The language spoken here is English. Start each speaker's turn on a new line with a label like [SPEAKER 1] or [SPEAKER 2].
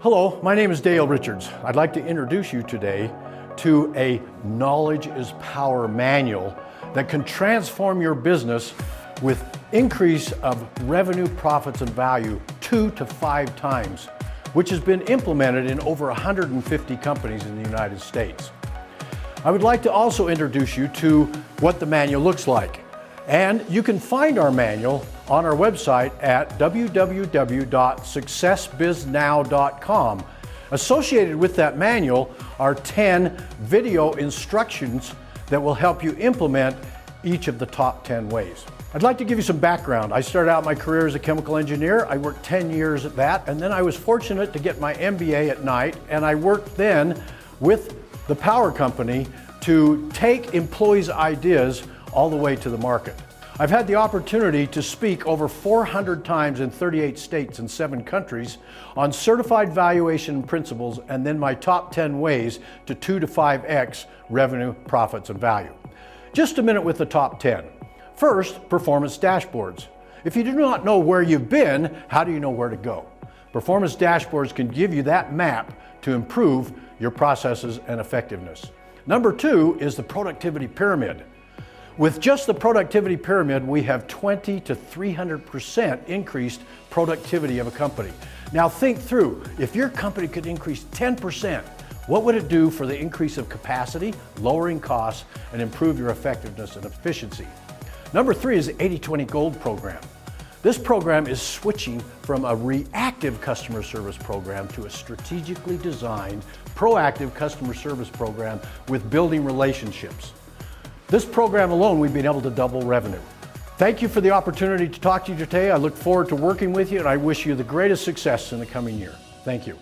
[SPEAKER 1] Hello, my name is Dale Richards. I'd like to introduce you today to a Knowledge is Power manual that can transform your business with increase of revenue, profits, and value 2 to 5 times, which has been implemented in over 150 companies in the United States. I would like to also introduce you to what the manual looks like. And you can find our manual on our website at www.successbiznow.com. Associated with that manual are 10 video instructions that will help you implement each of the top 10 ways. I'd like to give you some background. I started out my career as a chemical engineer. I worked 10 years at that, and then I was fortunate to get my MBA at night, and I worked then with the power company to take employees' ideas all the way to the market. I've had the opportunity to speak over 400 times in 38 states and 7 countries on certified valuation principles and then my top 10 ways to 2 to 5x revenue, profits, and value. Just a minute with the top 10. First, performance dashboards. If you do not know where you've been, how do you know where to go? Performance dashboards can give you that map to improve your processes and effectiveness. Number 2 is the productivity pyramid. With just the productivity pyramid, we have 20 to 300% increased productivity of a company. Now think through, if your company could increase 10%, what would it do for the increase of capacity, lowering costs, and improve your effectiveness and efficiency? Number 3 is the 80-20 Gold program. This program is switching from a reactive customer service program to a strategically designed, proactive customer service program with building relationships. This program alone, we've been able to double revenue. Thank you for the opportunity to talk to you today. I look forward to working with you, and I wish you the greatest success in the coming year. Thank you.